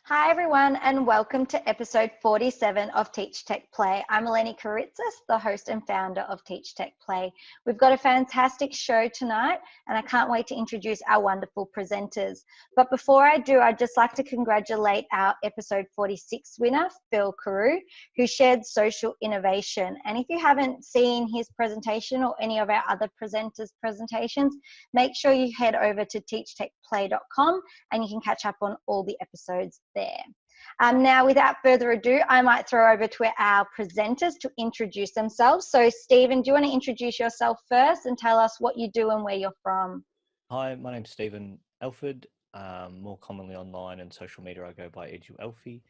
Hi everyone and welcome to episode 47 of TeachTechPlay. I'm Eleni Karitzis, the host and founder of TeachTechPlay. We've got a fantastic show tonight and I can't wait to introduce our wonderful presenters. But before I do, I'd just like to congratulate our episode 46 winner, Phil Carew, who shared social innovation. And if you haven't seen his presentation or any of our other presenters' presentations, make sure you head over to teachtechplay.com and you can catch up on all the episodes there. Now, without further ado, I might throw over to our presenters to introduce themselves. So, Stephen, do you want to introduce yourself first and tell us what you do and where you're from? Hi, my name's Stephen Elford. More commonly online and social media, I go by EduElfie.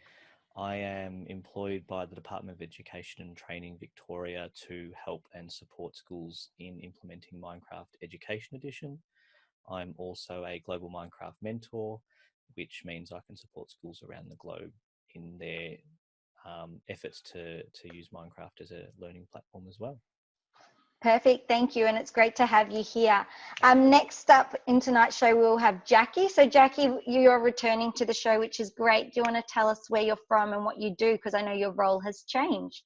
I am employed by the Department of Education and Training Victoria to help and support schools in implementing Minecraft Education Edition. I'm also a global Minecraft mentor, which means I can support schools around the globe in their efforts to use Minecraft as a learning platform as well. Perfect, thank you, and it's great to have you here. Next up in tonight's show, we'll have Jackie. So Jackie, you're returning to the show, which is great. Do you want to tell us where you're from and what you do? Because I know your role has changed.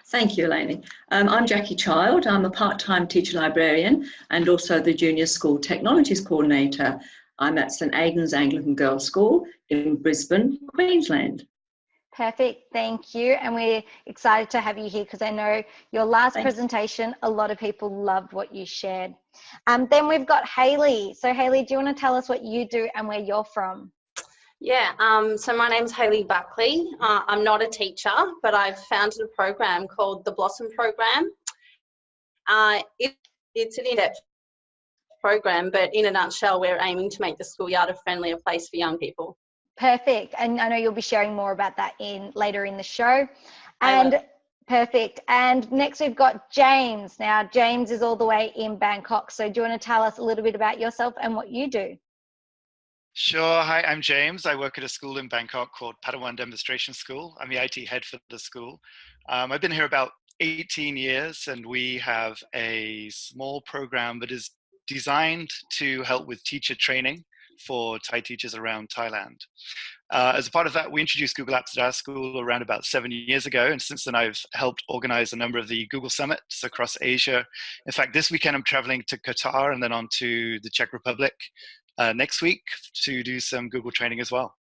Thank you, Eleni. I'm Jackie Child. I'm a part-time teacher librarian and also the Junior School Technologies Coordinator. I'm at St Aidan's Anglican Girls' School in Brisbane, Queensland. Perfect, thank you. And we're excited to have you here because I know your last presentation, a lot of people loved what you shared. Then we've got Hayley. So Hayley, do you want to tell us what you do and where you're from? Yeah, so my name's Hayley Buckley. I'm not a teacher, but I've founded a program called the Blossom Program. It's an in-depth program, but in a nutshell, we're aiming to make the schoolyard a friendlier place for young people. Perfect, and I know you'll be sharing more about that later in the show. And perfect. And next we've got James. Now, James is all the way in Bangkok. So do you want to tell us a little bit about yourself and what you do? Sure. Hi, I'm James. I work at a school in Bangkok called Padawan Demonstration School. I'm the IT head for the school. I've been here about 18 years, and we have a small program that is designed to help with teacher training for Thai teachers around Thailand. As a part of that, we introduced Google Apps at our school around about 7 years ago, and since then I've helped organize a number of the Google Summits across Asia. In fact, this weekend I'm traveling to Qatar and then on to the Czech Republic next week to do some Google training as well.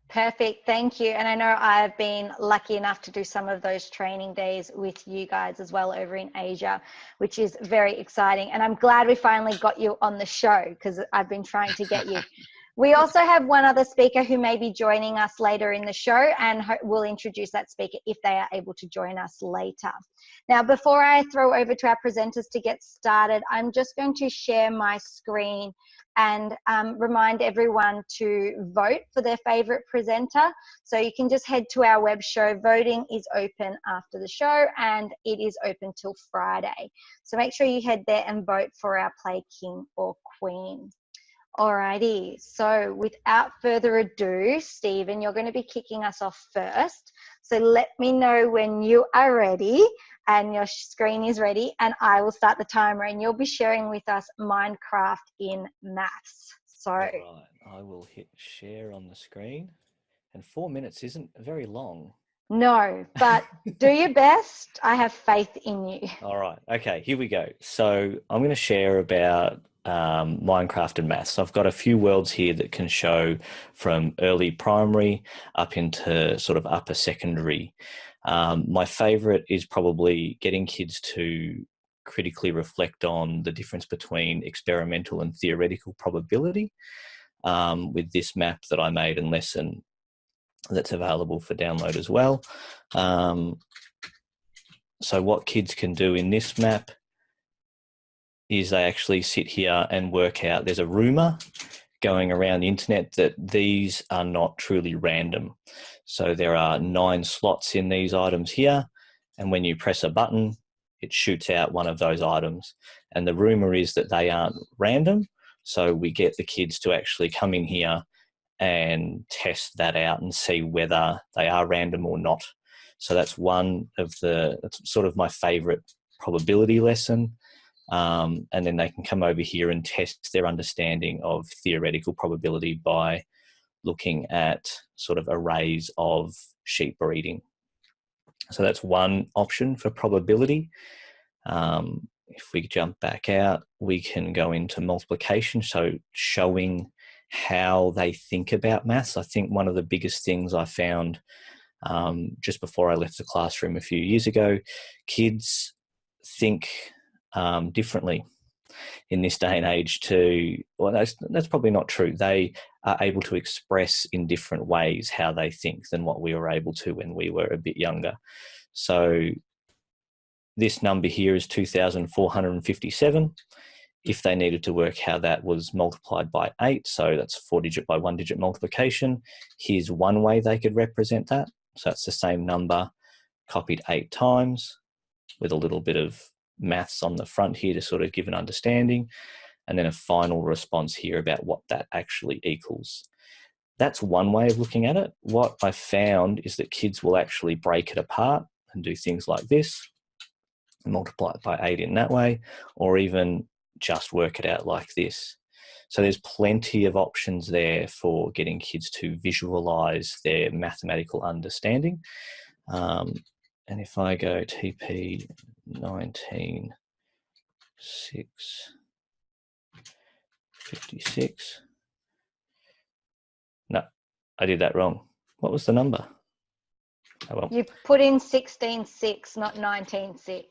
Perfect, thank you. And I know I've been lucky enough to do some of those training days with you guys as well over in Asia, which is very exciting. And I'm glad we finally got you on the show because I've been trying to get you. We also have one other speaker who may be joining us later in the show, and we'll introduce that speaker if they are able to join us later. Now, before I throw over to our presenters to get started, I'm just going to share my screen and remind everyone to vote for their favorite presenter. So you can just head to our web show. Voting is open after the show and it is open till Friday. So make sure you head there and vote for our Play King or Queen. Alrighty, so without further ado, Stephen, you're going to be kicking us off first. So let me know when you are ready and your screen is ready, and I will start the timer, and you'll be sharing with us Minecraft in maths. So right, I will hit share on the screen, and 4 minutes isn't very long. No, but do your best. I have faith in you. All right, okay, here we go. So I'm going to share about Minecraft and maths. I've got a few worlds here that can show from early primary up into sort of upper secondary. My favorite is probably getting kids to critically reflect on the difference between experimental and theoretical probability with this map that I made and lesson that's available for download as well. So what kids can do in this map is they actually sit here and work out. There's a rumor going around the internet that these are not truly random. So there are 9 slots in these items here, and when you press a button, it shoots out one of those items. And the rumor is that they aren't random, so we get the kids to actually come in here and test that out and see whether they are random or not. So that's that's sort of my favorite probability lesson. And then they can come over here and test their understanding of theoretical probability by looking at sort of arrays of sheep breeding. So that's one option for probability. If we jump back out, we can go into multiplication, so showing how they think about maths. I think one of the biggest things I found just before I left the classroom a few years ago, kids think differently in this day and age well, that's probably not true. They are able to express in different ways how they think than what we were able to when we were a bit younger. So this number here is 2,457. If they needed to work how that was multiplied by 8, so that's 4-digit by 1-digit multiplication, here's one way they could represent that. So that's the same number copied 8 times with a little bit of maths on the front here to sort of give an understanding, and then a final response here about what that actually equals. That's one way of looking at it. What I found is that kids will actually break it apart and do things like this, and multiply it by 8 in that way, or even just work it out like this. So there's plenty of options there for getting kids to visualize their mathematical understanding. And if I go TP 19,656, no, I did that wrong. What was the number? Oh, well. You put in 16.6, not 19.6.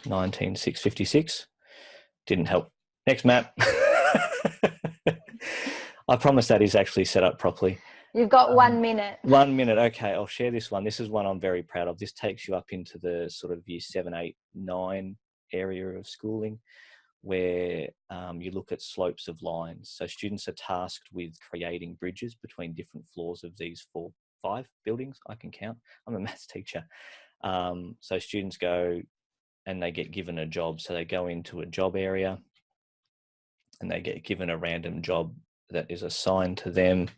19,656. Didn't help. Next map. I promise that is actually set up properly. You've got 1 minute. 1 minute. Okay, I'll share this one. This is one I'm very proud of. This takes you up into the sort of year 7, 8, 9 area of schooling, where you look at slopes of lines. So students are tasked with creating bridges between different floors of these 4, 5 buildings. I can count. I'm a maths teacher. So students go and they get given a job. So they go into a job area and they get given a random job that is assigned to them.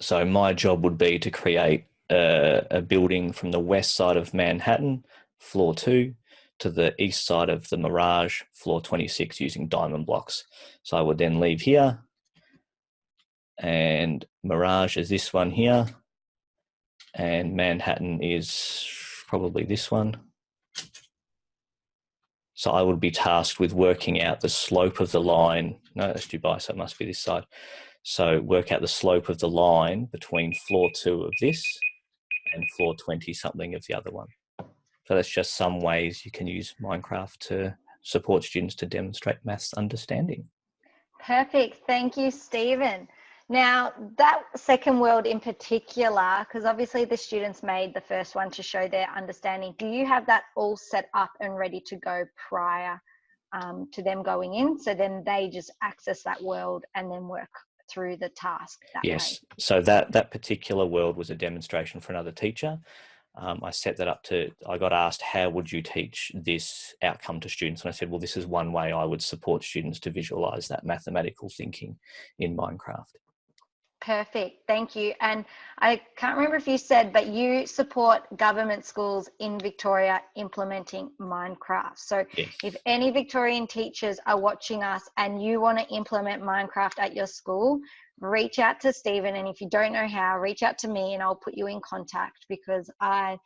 So my job would be to create a building from the west side of Manhattan, floor 2, to the east side of the Mirage, floor 26, using diamond blocks. So I would then leave here, and Mirage is this one here, and Manhattan is probably this one. So I would be tasked with working out the slope of the line. No, that's Dubai, so it must be this side. So work out the slope of the line between floor 2 of this and floor 20 something of the other one. So that's just some ways you can use Minecraft to support students to demonstrate maths understanding. Perfect. Thank you, Stephen. Now, that second world in particular, because obviously the students made the first one to show their understanding, do you have that all set up and ready to go prior to them going in? So then they just access that world and then work through the task that Yes. way. So that particular world was a demonstration for another teacher. I set that up I got asked, how would you teach this outcome to students? And I said, well, this is one way I would support students to visualize that mathematical thinking in Minecraft. Perfect. Thank you. And I can't remember if you said, but you support government schools in Victoria implementing Minecraft. So yes. If any Victorian teachers are watching us and you want to implement Minecraft at your school, reach out to Stephen. And if you don't know how, reach out to me and I'll put you in contact, because I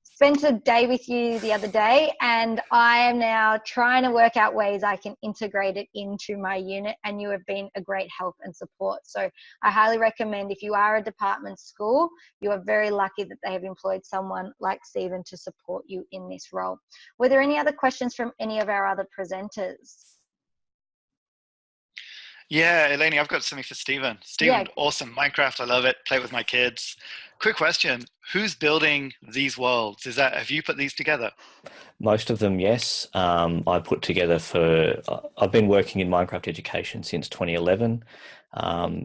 spent a day with you the other day and I am now trying to work out ways I can integrate it into my unit, and you have been a great help and support. So I highly recommend, if you are a department school, you are very lucky that they have employed someone like Stephen to support you in this role. Were there any other questions from any of our other presenters? Yeah, Eleni, I've got something for Stephen. Stephen, awesome. Minecraft, I love it. Play with my kids. Quick question. Who's building these worlds? Have you put these together? Most of them, yes. I put together I've been working in Minecraft education since 2011,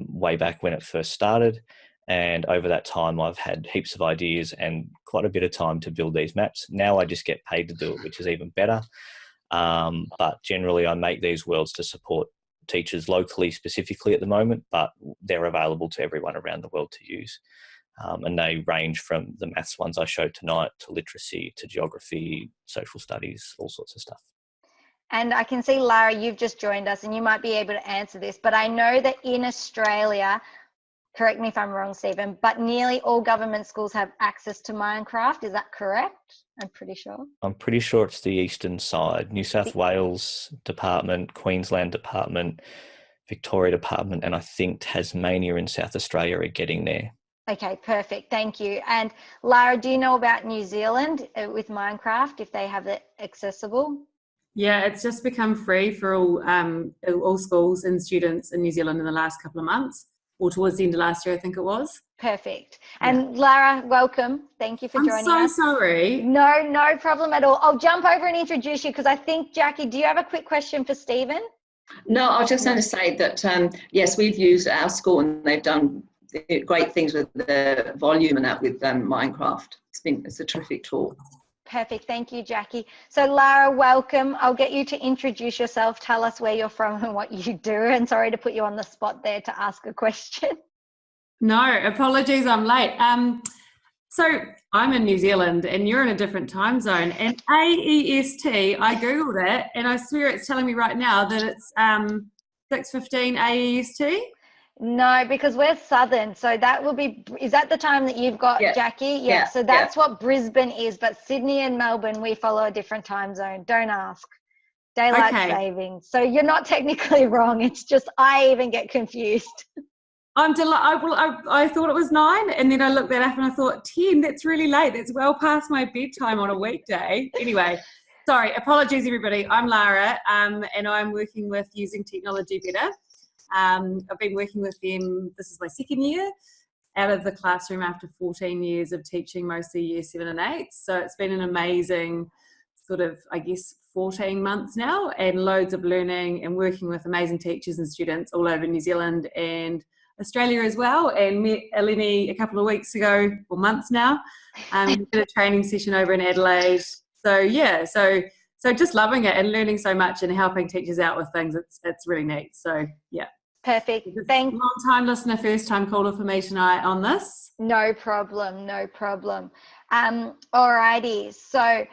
way back when it first started. And over that time, I've had heaps of ideas and quite a bit of time to build these maps. Now I just get paid to do it, which is even better. But generally, I make these worlds to support teachers locally specifically at the moment, but they're available to everyone around the world to use. And they range from the maths ones I showed tonight to literacy, to geography, social studies, all sorts of stuff. And I can see, Lara, you've just joined us and you might be able to answer this, but I know that in Australia, correct me if I'm wrong, Stephen, but nearly all government schools have access to Minecraft. Is that correct? I'm pretty sure. I'm pretty sure it's the eastern side. New South Wales Department, Queensland Department, Victoria Department, and I think Tasmania and South Australia are getting there. Okay, perfect. Thank you. And Lara, do you know about New Zealand with Minecraft, if they have it accessible? Yeah, it's just become free for all schools and students in New Zealand in the last couple of months, or towards the end of last year, I think it was. Perfect. And Lara, welcome. Thank you for joining us. I'm so sorry. No problem at all. I'll jump over and introduce you because I think, Jackie, do you have a quick question for Stephen? No, I was just going to say that, yes, we've used our school and they've done great things with the volume and that with Minecraft. It's a terrific tool. Perfect. Thank you, Jackie. So Lara, welcome. I'll get you to introduce yourself. Tell us where you're from and what you do. And sorry to put you on the spot there to ask a question. No, apologies, I'm late. So I'm in New Zealand and you're in a different time zone. And AEST, I Googled it and I swear it's telling me right now that it's 6:15 AEST. No, because we're southern, so that will be, is that the time that you've got, Jackie? Yeah, so that's what Brisbane is, but Sydney and Melbourne, we follow a different time zone. Don't ask. Daylight savings. So you're not technically wrong. It's just I even get confused. I'm delighted. I thought it was 9 and then I looked that up and I thought 10, that's really late. That's well past my bedtime on a weekday. Anyway, sorry, apologies everybody. I'm Lara and I'm working with Using Technology Better. I've been working with them, this is my second year out of the classroom after 14 years of teaching mostly year 7 and 8. So it's been an amazing sort of, I guess, 14 months now and loads of learning and working with amazing teachers and students all over New Zealand and Australia as well. And met Eleni a couple of weeks ago, or months now, did a training session over in Adelaide. So yeah, so just loving it and learning so much and helping teachers out with things. It's really neat. So yeah. Perfect. Long time listener, first time caller for me tonight on this. No problem. Alrighty. So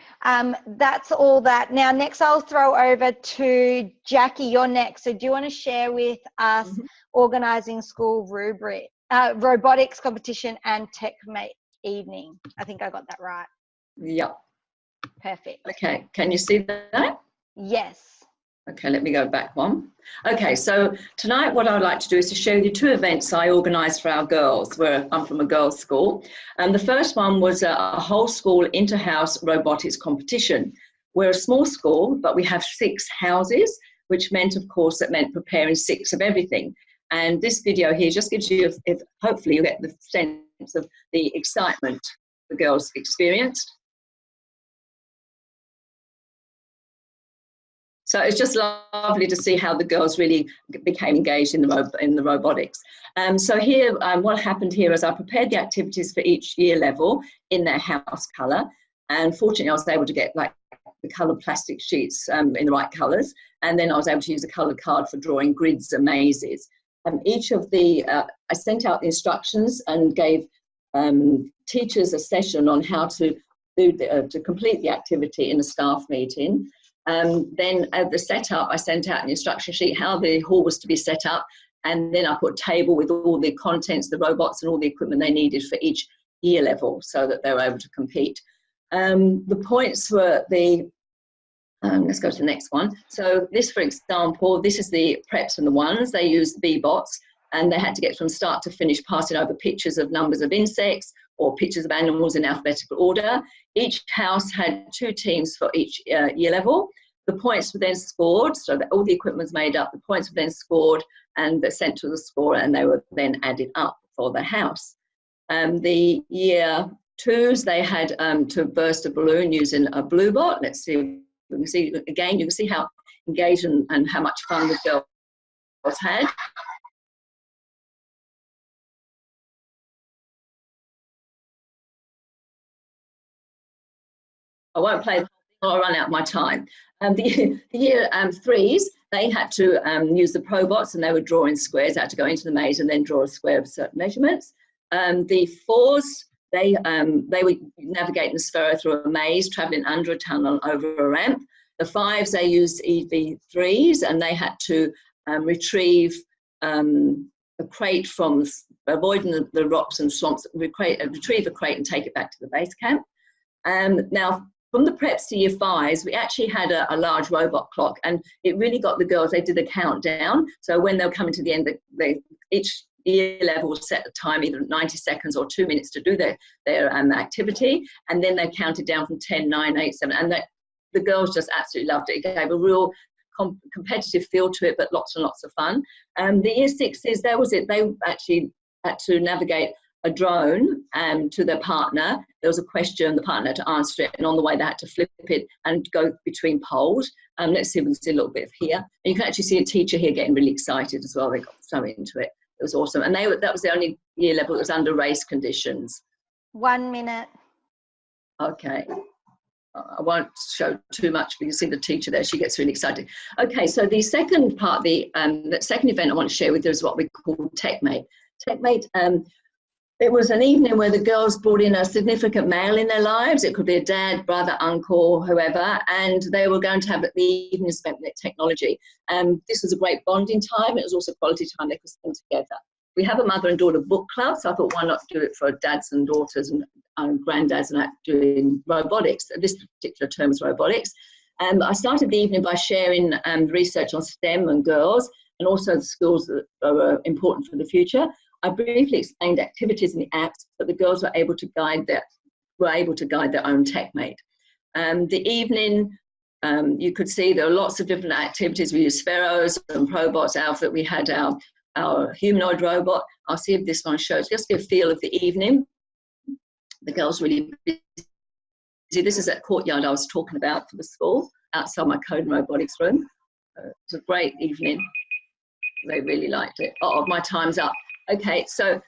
that's all that. Now next I'll throw over to Jackie. You're next. So do you want to share with us Organising School rubric, robotics competition and TechMate evening? I think I got that right. Yep. Perfect. Okay. Can you see that? Yes. Okay, let me go back one. Okay, so tonight what I'd like to do is to show you 2 events I organised for our girls, where I'm from a girls' school. And the first one was a whole school inter-house robotics competition. We're a small school, but we have 6 houses, which meant, of course, that meant preparing 6 of everything. And this video here just gives you, hopefully you get the sense of the excitement the girls experienced. So it's just lovely to see how the girls really became engaged in the robotics. So here, what happened here is I prepared the activities for each year level in their house colour. And fortunately, I was able to get like the coloured plastic sheets in the right colours. And then I was able to use a coloured card for drawing grids and mazes. Each of the, I sent out the instructions and gave teachers a session on how to complete the activity in a staff meeting. Then at the setup, I sent out an instruction sheet how the hall was to be set up, and then I put a table with all the contents, the robots and all the equipment they needed for each year level so that they were able to compete. The points were the, let's go to the next one. So this, for example, this is the preps and the ones. They used the B-bots and they had to get from start to finish passing over pictures of numbers of insects or pictures of animals in alphabetical order. Each house had 2 teams for each year level. The points were then scored, so that all the equipment was made up. The points were then scored and they're sent to the scorer and they were then added up for the house. The year 2s, they had to burst a balloon using a blue bot. Let's see, you can see again, you can see how engaged and how much fun the girls had. I won't play the whole thing, I'll run out of my time. The year 3s, they had to use the probots and they were drawing squares, had to go into the maze and then draw a square of certain measurements. The 4s, they were navigating the Sphero through a maze, travelling under a tunnel over a ramp. The 5s, they used EV3s, and they had to retrieve a crate from, avoiding the rocks and swamps, retrieve a crate and take it back to the base camp. Now, from the preps to year 5s, we actually had a large robot clock, and it really got the girls, they did a countdown. So when they were coming to the end, each year level will set a time, either 90 seconds or 2 minutes to do their activity, and then they counted down from 10, 9, 8, 7, and the girls just absolutely loved it. It gave a real competitive feel to it, but lots and lots of fun. The year 6s, that was it. They actually had to navigate a drone to their partner. There was a question, the partner had to answer it, and on the way they had to flip it and go between poles. Let's see if we can see a little bit of here. And you can actually see a teacher here getting really excited as well. They got so into it. It was awesome. And that was the only year level that was under race conditions. 1 minute. Okay. I won't show too much, but you see the teacher there, she gets really excited. Okay, so the second part, the second event I want to share with you is what we call TechMate. TechMate, it was an evening where the girls brought in a significant male in their lives. It could be a dad, brother, uncle, whoever, and they were going to have the evening spent with technology. This was a great bonding time. It was also quality time they could spend together. We have a mother and daughter book club, so I thought, why not do it for dads and daughters and granddads and doing robotics. This particular term is robotics. I started the evening by sharing research on STEM and girls, and also the skills that are important for the future. I briefly explained activities in the apps, but the girls were able to guide their own TechMate. The evening, you could see there were lots of different activities. We used Spheros and Probots, Elford. We had our humanoid robot. I'll see if this one shows just a feel of the evening. The girls really busy. This is that courtyard I was talking about for the school, outside my code and robotics room. It's a great evening. They really liked it. Oh, my time's up. Okay, so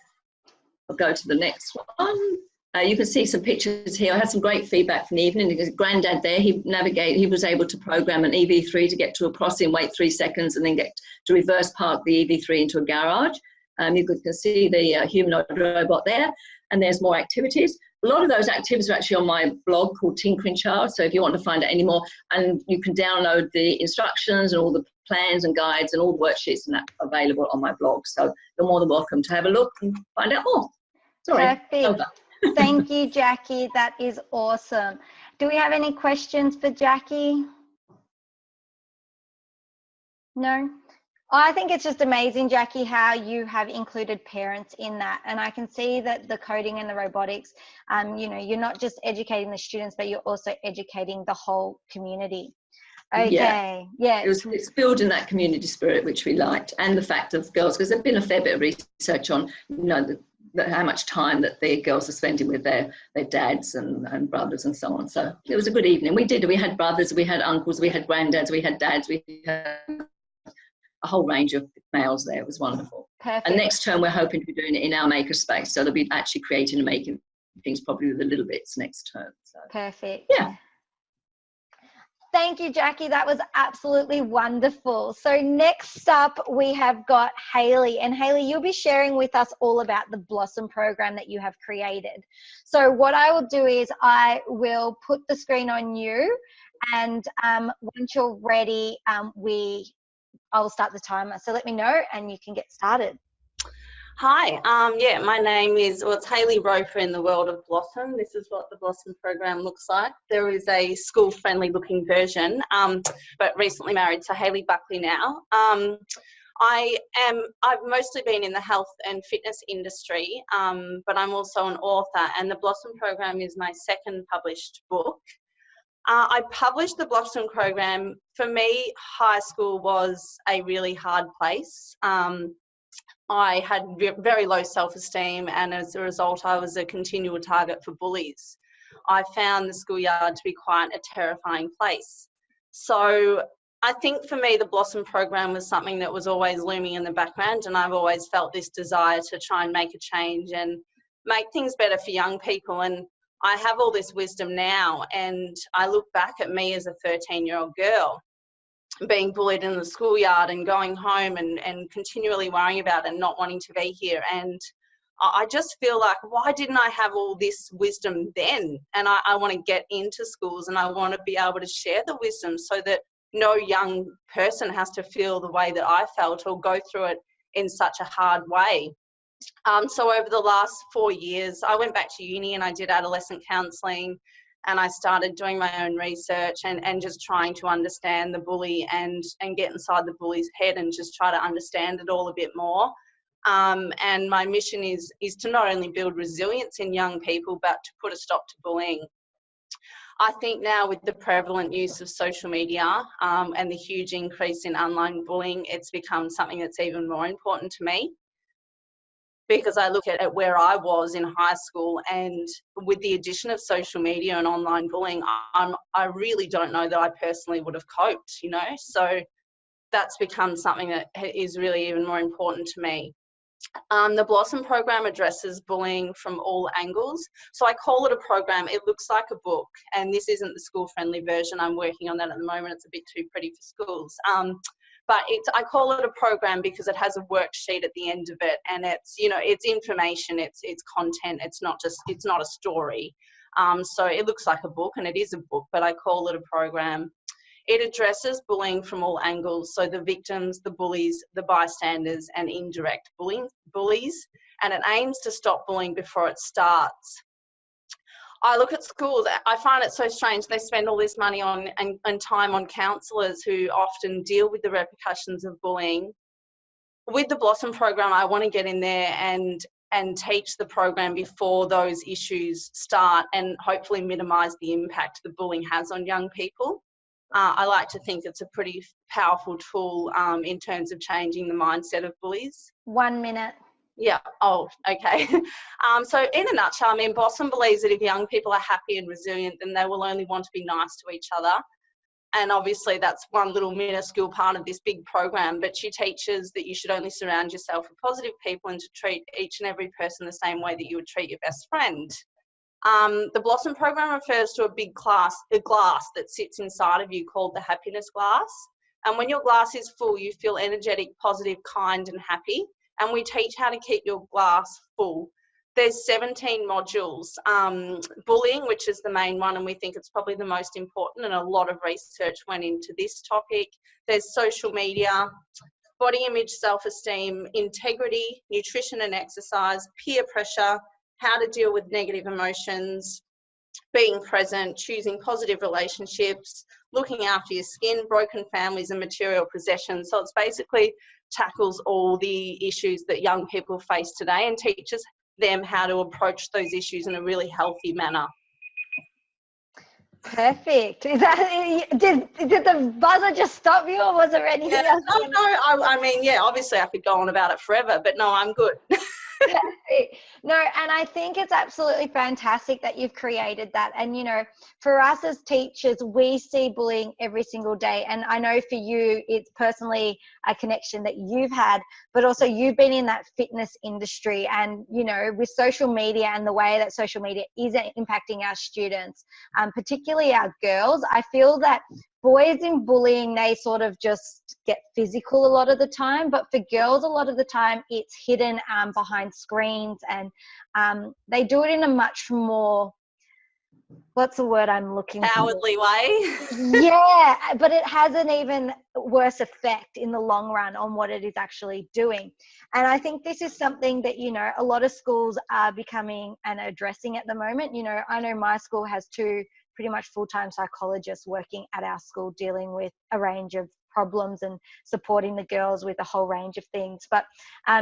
I'll go to the next one. You can see some pictures here. I had some great feedback from the evening. Because Granddad there, he was able to program an EV3 to get to a crossing, wait 3 seconds, and then get to reverse park the EV3 into a garage. You can see the humanoid robot there, and there's more activities. A lot of those activities are actually on my blog called Tinkering Child, so if you want to find out any more, and you can download the instructions and all the plans and guides and all the worksheets and that available on my blog. So you're more than welcome to have a look and find out more. Sorry. Perfect. Thank you, Jackie. That is awesome. Do we have any questions for Jackie? No? I think it's just amazing, Jackie, how you have included parents in that. And I can see that the coding and the robotics, you're not just educating the students, but you're also educating the whole community. Okay, yeah. It's building that community spirit, which we liked, and the fact of girls, because there's been a fair bit of research on, how much time that the girls are spending with their dads and brothers and so on. So it was a good evening. We had brothers, we had uncles, we had granddads, we had dads, we had a whole range of males there. It was wonderful. Perfect. And next term we're hoping to be doing it in our maker space, so they'll be actually creating and making things probably with the little bits next term. So perfect. Yeah. Thank you, Jackie. That was absolutely wonderful. So next up, we have got Hayley. And Hayley, you'll be sharing with us all about the Blossom program that you have created. So what I will do is I will put the screen on you. And once you're ready, I'll start the timer. So let me know and you can get started. Hi, my name is, it's Hayley Roper in the world of Blossom. This is what the Blossom program looks like. There is a school-friendly looking version, but recently married to Hayley Buckley now. I've mostly been in the health and fitness industry, but I'm also an author, and the Blossom program is my second published book. I published the Blossom program. For me, high school was a really hard place. I had very low self-esteem, and as a result I was a continual target for bullies. I found the schoolyard to be quite a terrifying place. So I think for me the Blossom program was something that was always looming in the background, and I've always felt this desire to try and make a change and make things better for young people. And I have all this wisdom now, and I look back at me as a 13-year-old girl being bullied in the schoolyard and going home and continually worrying about it and not wanting to be here. And I just feel like, why didn't I have all this wisdom then? And I want to get into schools, and I want to be able to share the wisdom so that no young person has to feel the way that I felt or go through it in such a hard way. So over the last 4 years, I went back to uni and I did adolescent counselling, and I started doing my own research and just trying to understand the bully and get inside the bully's head and just try to understand it all a bit more. And my mission is to not only build resilience in young people, but to put a stop to bullying. I think now with the prevalent use of social media and the huge increase in online bullying, it's become something that's even more important to me, because I look at where I was in high school, and with the addition of social media and online bullying, I really don't know that I personally would have coped, you know. So that's become something that is really even more important to me. The Blossom program addresses bullying from all angles. So I call it a program. It looks like a book, and this isn't the school-friendly version. I'm working on that at the moment. It's a bit too pretty for schools. But I call it a program because it has a worksheet at the end of it, and it's, you know, it's information, it's content. It's not a story. So it looks like a book, and it is a book, but I call it a program. It addresses bullying from all angles, so the victims, the bullies, the bystanders, and indirect bullies, and it aims to stop bullying before it starts. I look at schools, I find it so strange. They spend all this money on and time on counsellors who often deal with the repercussions of bullying. With the Blossom program, I want to get in there and teach the program before those issues start, and hopefully minimise the impact the bullying has on young people. I like to think it's a pretty powerful tool in terms of changing the mindset of bullies. 1 minute. Yeah. Oh, okay. So in a nutshell, I mean, Blossom believes that if young people are happy and resilient, then they will only want to be nice to each other. And obviously that's one little minuscule part of this big program, but she teaches that you should only surround yourself with positive people and to treat each and every person the same way that you would treat your best friend. The Blossom program refers to a glass that sits inside of you called the happiness glass. And when your glass is full, you feel energetic, positive, kind, and happy. And we teach how to keep your glass full. There's 17 modules. Bullying, which is the main one, and we think it's probably the most important, and a lot of research went into this topic. There's social media, body image, self-esteem, integrity, nutrition and exercise, peer pressure, how to deal with negative emotions, being present, choosing positive relationships, looking after your skin, broken families, and material possessions. So it's basically tackles all the issues that young people face today and teaches them how to approach those issues in a really healthy manner. Perfect. Is that, did the buzzer just stop you, or was there anything else? No, I mean, yeah, obviously I could go on about it forever, but no, I'm good. No, and I think it's absolutely fantastic that you've created that. And, you know, for us as teachers, we see bullying every single day. And I know for you, it's personally a connection that you've had, but also you've been in that fitness industry. And, you know, with social media and the way that social media is impacting our students, particularly our girls, I feel that boys in bullying, they sort of just get physical a lot of the time, but for girls, a lot of the time it's hidden behind screens, and they do it in a much more, what's the word I'm looking for? Cowardly way. Yeah, but it has an even worse effect in the long run on what it is actually doing. And I think this is something that, you know, a lot of schools are becoming and addressing at the moment. You know, I know my school has 2 pretty much full-time psychologists working at our school, dealing with a range of problems and supporting the girls with a whole range of things. But,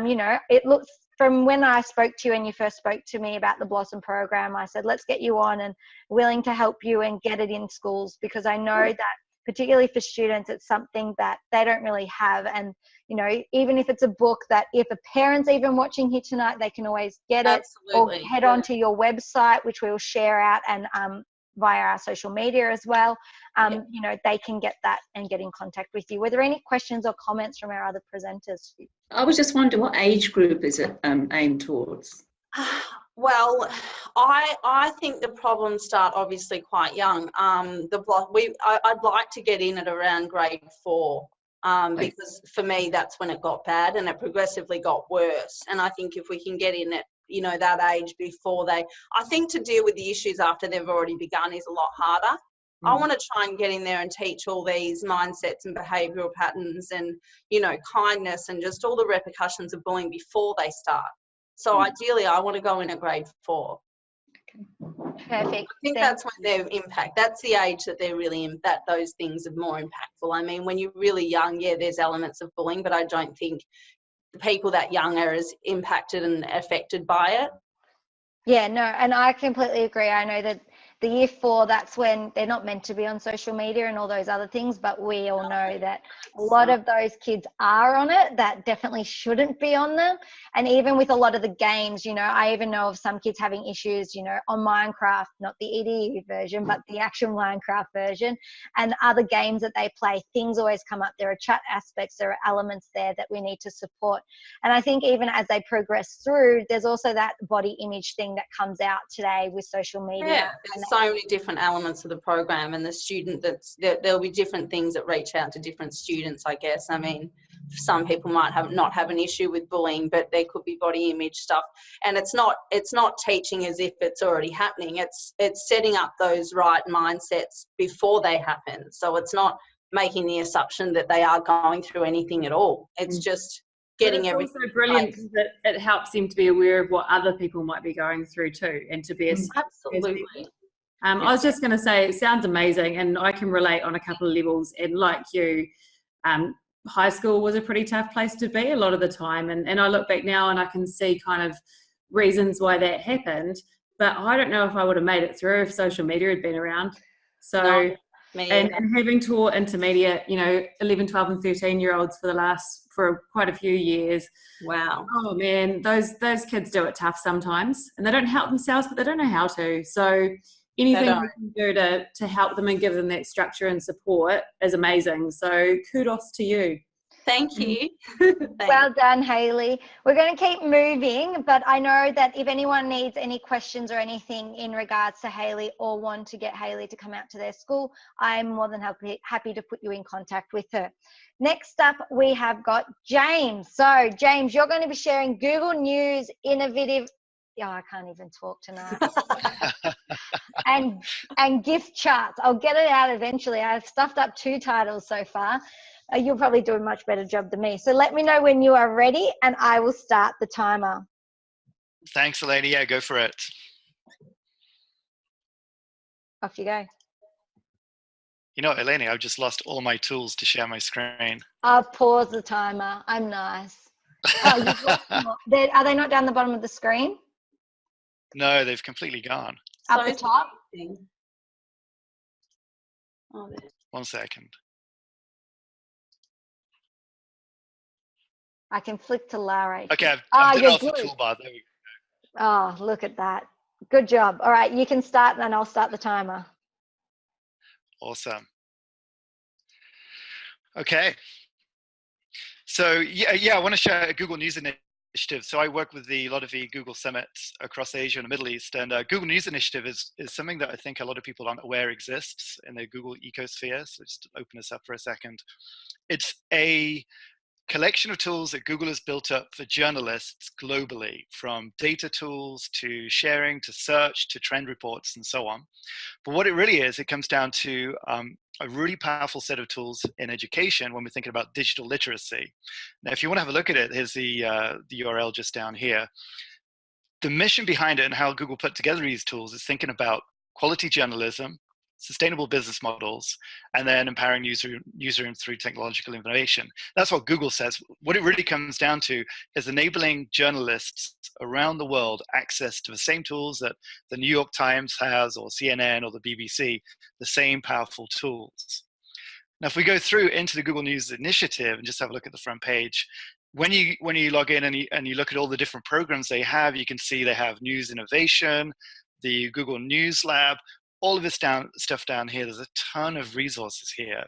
you know, it looks, from when I spoke to you and you first spoke to me about the Blossom program, I said, let's get you on and willing to help you and get it in schools, because I know that particularly for students, it's something that they don't really have. And, you know, even if it's a book that if a parent's even watching here tonight, they can always get it. Absolutely. Or head on to your website, which we will share out, and via our social media as well. You know, they can get that and get in contact with you. Were there any questions or comments from our other presenters? I was just wondering, what age group is it aimed towards? Well, I think the problems start obviously quite young. I'd like to get in at around grade 4. Because for me, that's when it got bad and it progressively got worse. And I think if we can get in at you know, that age before they, I think to deal with the issues after they've already begun is a lot harder. I want to try and get in there and teach all these mindsets and behavioural patterns and, you know, kindness and just all the repercussions of bullying before they start. So ideally, I want to go in at grade 4. Perfect. I think that's when their impact, that's the age that they're really in, that those things are more impactful. I mean, when you're really young, yeah, there's elements of bullying, but I don't think the people that young are as impacted and affected by it. Yeah, no, and I completely agree. I know that the year 4, that's when they're not meant to be on social media and all those other things, but we all know that a lot of those kids are on it that definitely shouldn't be on them. And even with a lot of the games, you know, I even know of some kids having issues, you know, on Minecraft, not the EDU version, but the actual Minecraft version, and other games that they play, things always come up. There are chat aspects, there are elements there that we need to support. And I think even as they progress through, there's also that body image thing that comes out today with social media. Yeah, there's so many different elements of the program, and the student there'll be different things that reach out to different students, I guess. I mean, some people might not have an issue with bullying, but there could be body image stuff, and it's not teaching as if it's already happening. It's setting up those right mindsets before they happen. So it's not making the assumption that they are going through anything at all. It's just getting everything. It's also brilliant because it helps them to be aware of what other people might be going through too, and to be Absolutely. I was just going to say, it sounds amazing, and I can relate on a couple of levels. And like you, high school was a pretty tough place to be a lot of the time. And I look back now and I can see kind of reasons why that happened. But I don't know if I would have made it through if social media had been around. So, and having taught intermediate, you know, 11, 12 and 13-year-olds for quite a few years. Wow. Oh man, those kids do it tough sometimes, and they don't help themselves, but they don't know how to. So anything we can do to help them and give them that structure and support is amazing. So kudos to you. Thank you. Well done, Hayley. We're going to keep moving, but I know that if anyone needs any questions or anything in regards to Hayley or want to get Hayley to come out to their school, I'm more than happy to put you in contact with her. Next up, we have got James. So, James, you're going to be sharing Google News innovative. Yeah, I can't even talk tonight. and gift charts. I'll get it out eventually. I've stuffed up 2 titles so far. You'll probably do a much better job than me. So let me know when you are ready and I will start the timer. Thanks, Eleni. Yeah, go for it. Off you go. You know, Eleni, I've just lost all my tools to share my screen. I'll pause the timer. I'm nice. Oh, you've lost them all. Are they not down the bottom of the screen? No, they've completely gone. Up the top? Oh, there. 1 second. I can flick to Lara. Okay, I've done it off the toolbar. There we go. Oh, look at that. Good job. All right, you can start and I'll start the timer. Awesome. Okay. So yeah, I want to share a Google News Initiative. So I work with a lot of the Google summits across Asia and the Middle East, and Google News Initiative is something that I think a lot of people aren't aware exists in the Google ecosphere. So just to open this up for a second. It's a collection of tools that Google has built up for journalists globally, from data tools to sharing to search to trend reports and so on. But what it really is, it comes down to a really powerful set of tools in education when we're thinking about digital literacy. Now, if you want to have a look at it, here's the URL just down here. The mission behind it and how Google put together these tools is thinking about quality journalism, sustainable business models, and then empowering user through technological innovation. That's what Google says. What it really comes down to is enabling journalists around the world access to the same tools that the New York Times has, or CNN, or the BBC, the same powerful tools. Now, if we go through into the Google News Initiative and just have a look at the front page, when you log in and you look at all the different programs they have, you can see they have News Innovation, the Google News Lab, all of this stuff down here. There's a ton of resources here.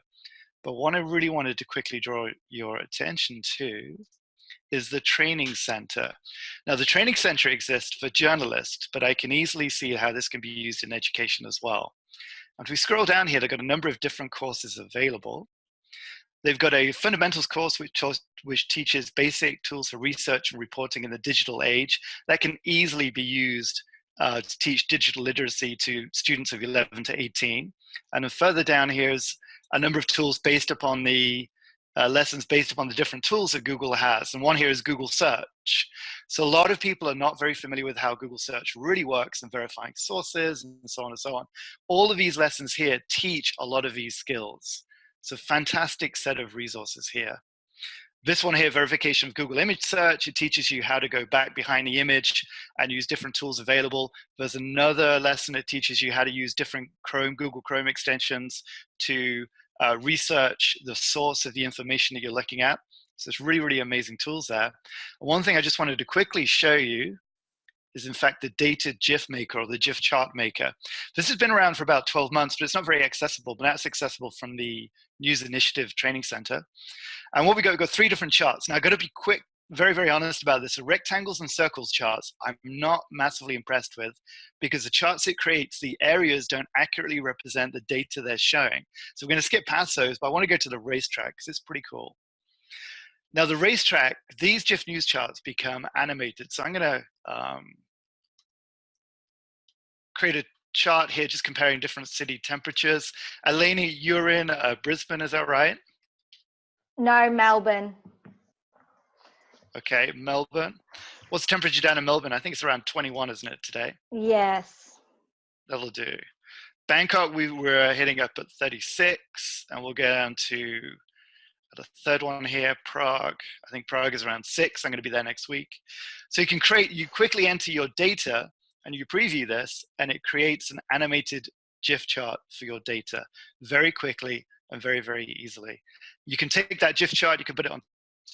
But what I really wanted to quickly draw your attention to is the Training Center. Now, the Training Center exists for journalists, but I can easily see how this can be used in education as well. And if we scroll down here, they've got a number of different courses available. They've got a fundamentals course which teaches basic tools for research and reporting in the digital age that can easily be used to teach digital literacy to students of 11 to 18. And then further down here is a number of tools based upon the lessons based upon the different tools that Google has. And one here is Google Search. So a lot of people are not very familiar with how Google Search really works and verifying sources and so on and so on. All of these lessons here teach a lot of these skills. So fantastic set of resources here. This one here, verification of Google image search, it teaches you how to go back behind the image and use different tools available. There's another lesson that teaches you how to use different Google Chrome extensions to research the source of the information that you're looking at. So it's really, really amazing tools there. One thing I just wanted to quickly show you is in fact the data GIF maker or the GIF chart maker. This has been around for about 12 months, but it's not very accessible, but that's accessible from the News Initiative Training Center. And what we've got 3 different charts. Now I've got to be quick, very, very honest about this. The rectangles and circles charts, I'm not massively impressed with because the charts it creates, the areas don't accurately represent the data they're showing. So we're going to skip past those, but I want to go to the racetrack because it's pretty cool. Now the racetrack, these GIF news charts become animated. So I'm going to create a chart here just comparing different city temperatures. Eleni, you're in Brisbane, is that right? No, Melbourne. Okay, Melbourne. What's the temperature down in Melbourne? I think it's around 21, isn't it, today? Yes. That'll do. Bangkok, we were hitting up at 36, and we'll go down to the third one here, Prague. I think Prague is around 6. I'm going to be there next week. So you quickly enter your data, and you preview this, and it creates an animated GIF chart for your data very quickly and very, very easily. You can take that GIF chart, you can put it on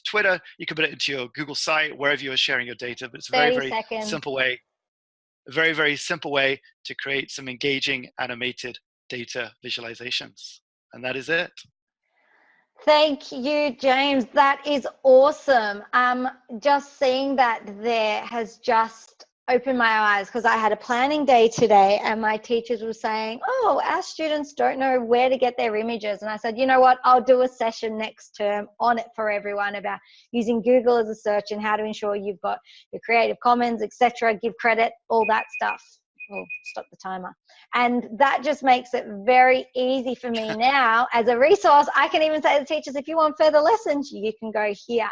Twitter, you can put it into your Google site, wherever you are sharing your data, but it's a very, very simple way, a very, very simple way to create some engaging animated data visualizations. And that is it. Thank you, James. That is awesome. Just seeing that there has just opened my eyes because I had a planning day today and my teachers were saying, oh, our students don't know where to get their images. And I said, you know what, I'll do a session next term on it for everyone about using Google as a search and how to ensure you've got your Creative Commons, etc., give credit, all that stuff. Oh, stop the timer. And that just makes it very easy for me now as a resource. I can even say to the teachers, if you want further lessons, you can go here.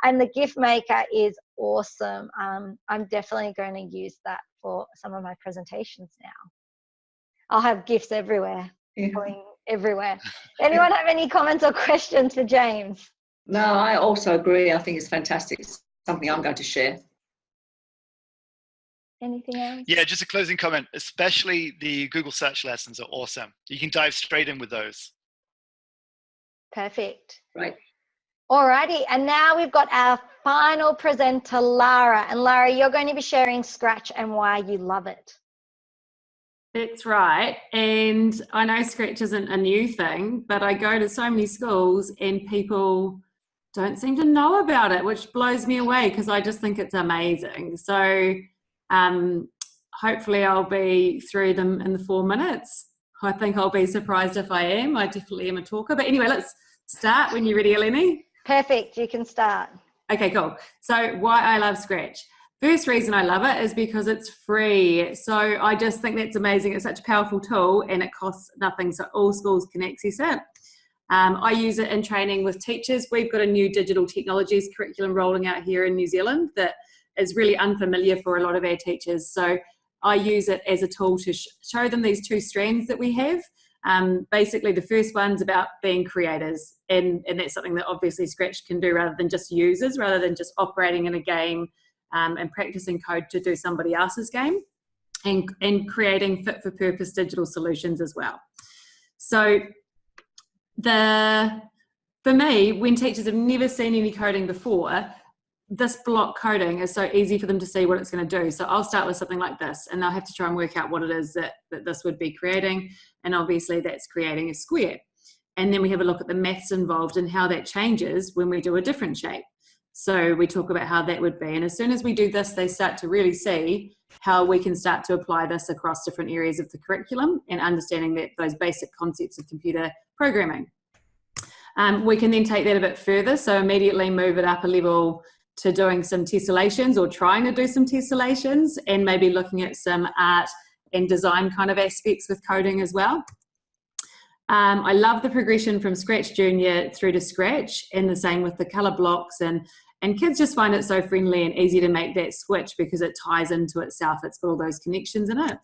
And the GIF maker is awesome. I'm definitely going to use that for some of my presentations now. I'll have GIFs everywhere, going everywhere. Anyone have any comments or questions for James? No, I also agree. I think it's fantastic. It's something I'm going to share. Anything else? Yeah, just a closing comment. Especially the Google search lessons are awesome. You can dive straight in with those. Perfect. Right. Alrighty, and now we've got our final presenter, Lara. And Lara, you're going to be sharing Scratch and why you love it. That's right. And I know Scratch isn't a new thing, but I go to so many schools and people don't seem to know about it, which blows me away because I just think it's amazing. So hopefully I'll be through them in the 4 minutes. I think I'll be surprised if I am. I definitely am a talker. But anyway, let's start when you're ready, Eleni. Perfect. You can start. Okay, cool. So why I love Scratch. First reason I love it is because it's free. So I just think that's amazing. It's such a powerful tool and it costs nothing. So all schools can access it. I use it in training with teachers. We've got a new digital technologies curriculum rolling out here in New Zealand that is really unfamiliar for a lot of our teachers. So I use it as a tool to show them these 2 strands that we have. Basically, the first one's about being creators, and that's something that obviously Scratch can do rather than just users, rather than just operating in a game and practicing code to do somebody else's game, and creating fit-for-purpose digital solutions as well. So for me, when teachers have never seen any coding before, this block coding is so easy for them to see what it's going to do. So I'll start with something like this, and they'll have to try and work out what it is that this would be creating. And obviously that's creating a square. And then we have a look at the maths involved and how that changes when we do a different shape. So we talk about how that would be. And as soon as we do this, they start to really see how we can start to apply this across different areas of the curriculum and understanding that those basic concepts of computer programming. We can then take that a bit further, so immediately move it up a level to doing some tessellations or trying to do some tessellations, and maybe looking at some art and design kind of aspects with coding as well. I love the progression from Scratch Junior through to Scratch, and the same with the colour blocks, and kids just find it so friendly and easy to make that switch because it ties into itself. It's got all those connections in it.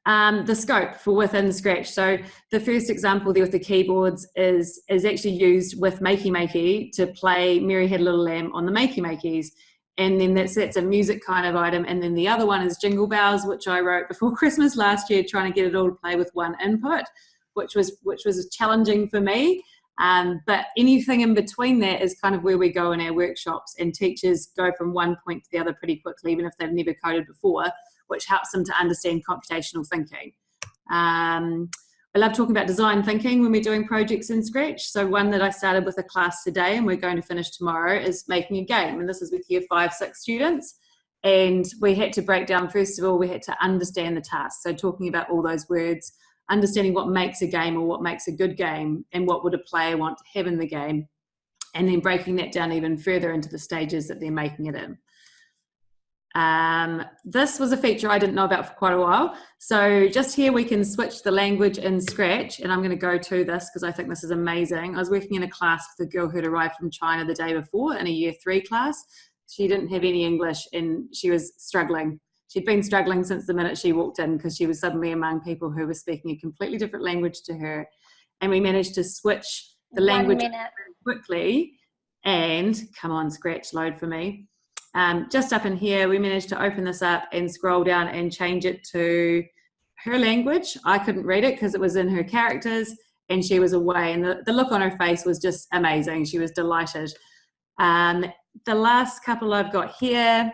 The scope for within Scratch. So the first example there with the keyboards is actually used with Makey Makey to play Mary Had a Little Lamb on the Makey Makeys. And then that's a music kind of item. And then the other one is Jingle Bells, which I wrote before Christmas last year, trying to get it all to play with one input, which was challenging for me. But anything in between that is kind of where we go in our workshops, and teachers go from one point to the other pretty quickly, even if they've never coded before, which helps them to understand computational thinking. I love talking about design thinking when we're doing projects in Scratch. So one that I started with a class today and we're going to finish tomorrow is making a game. And this is with year 5-6 students. And we had to break down, first of all, we had to understand the task. So talking about all those words, understanding what makes a game or what makes a good game, and what would a player want to have in the game. And then breaking that down even further into the stages that they're making it in. This was a feature I didn't know about for quite a while. So just here we can switch the language in Scratch, and I'm going to go to this because I think this is amazing. I was working in a class with a girl who'd arrived from China the day before in a year 3 class. She didn't have any English and she was struggling. She'd been struggling since the minute she walked in because she was suddenly among people who were speaking a completely different language to her. And we managed to switch the language quickly. And come on, Scratch, load for me. Just up in here, we managed to open this up and scroll down and change it to her language. I couldn't read it because it was in her characters and she was away. And the look on her face was just amazing. She was delighted. The last couple I've got here,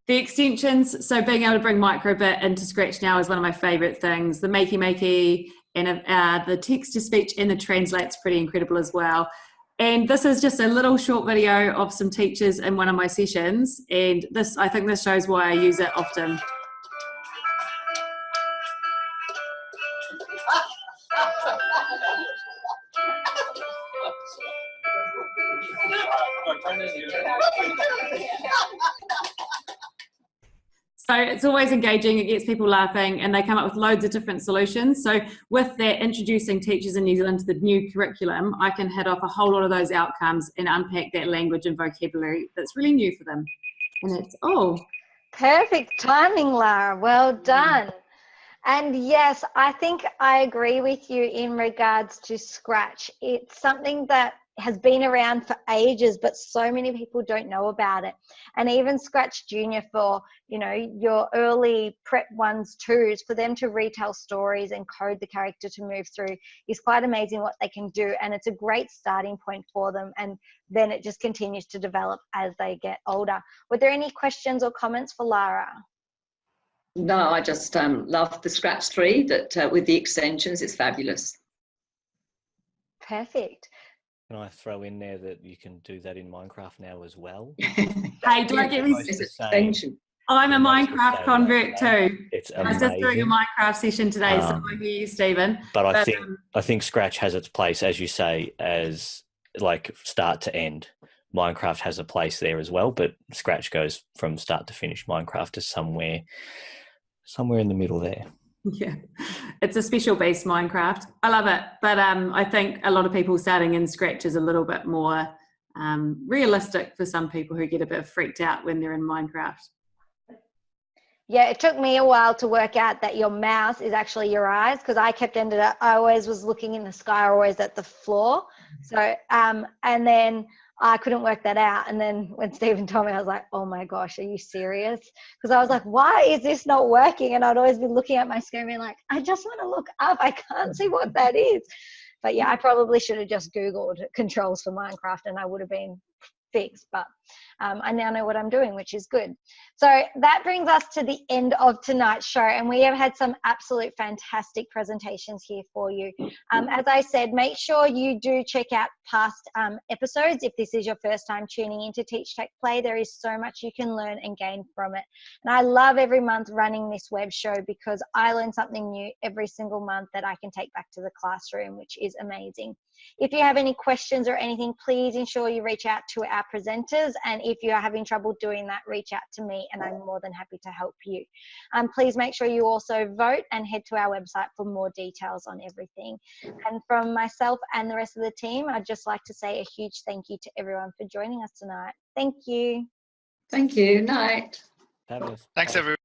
the extensions. So being able to bring microbit into Scratch now is one of my favorite things. The Makey Makey and the text-to-speech and the translate's pretty incredible as well. And this is just a little short video of some teachers in one of my sessions. And this, I think this shows why I use it often. So it's always engaging, it gets people laughing, and they come up with loads of different solutions. So with that, introducing teachers in New Zealand to the new curriculum, I can hit off a whole lot of those outcomes and unpack that language and vocabulary that's really new for them. And it's, perfect timing, Lara. Well done. And yes, I think I agree with you in regards to Scratch. It's something that has been around for ages, but so many people don't know about it. And even Scratch Junior for, you know, your early prep 1s, 2s, for them to retell stories and code the character to move through is quite amazing what they can do. And it's a great starting point for them. And then it just continues to develop as they get older. Were there any questions or comments for Lara? No, I just love the Scratch 3 that with the extensions, it's fabulous. Perfect. Can I throw in there that you can do that in Minecraft now as well? Hey, don't get me extension. I'm a Minecraft convert too. It's I was just doing a Minecraft session today, so I hear you, Stephen. But I think Scratch has its place, as you say, as like start to end. Minecraft has a place there as well, but Scratch goes from start to finish. Minecraft is somewhere in the middle there. Yeah, it's a special beast, Minecraft. I love it, but I think a lot of people starting in Scratch is a little bit more realistic for some people who get a bit freaked out when they're in Minecraft. Yeah, it took me a while to work out that your mouse is actually your eyes, because I always was looking in the sky, always at the floor. So, and then I couldn't work that out. And then when Stephen told me, I was like, oh my gosh, are you serious? Because I was like, why is this not working? And I'd always be looking at my screen being like, I just want to look up. I can't see what that is. But yeah, I probably should have just Googled controls for Minecraft and I would have been fixed. But I now know what I'm doing, which is good. So that brings us to the end of tonight's show, and we have had some absolute fantastic presentations here for you. As I said, make sure you do check out past episodes if this is your first time tuning into TeachTechPlay. There is so much you can learn and gain from it. And I love every month running this web show because I learn something new every single month that I can take back to the classroom, which is amazing. If you have any questions or anything, please ensure you reach out to our presenters. And if you are having trouble doing that, reach out to me and I'm more than happy to help you. Please make sure you also vote and head to our website for more details on everything. And from myself and the rest of the team, I'd just like to say a huge thank you to everyone for joining us tonight. Thank you. Thank you. Night. Fabulous. Thanks, everyone.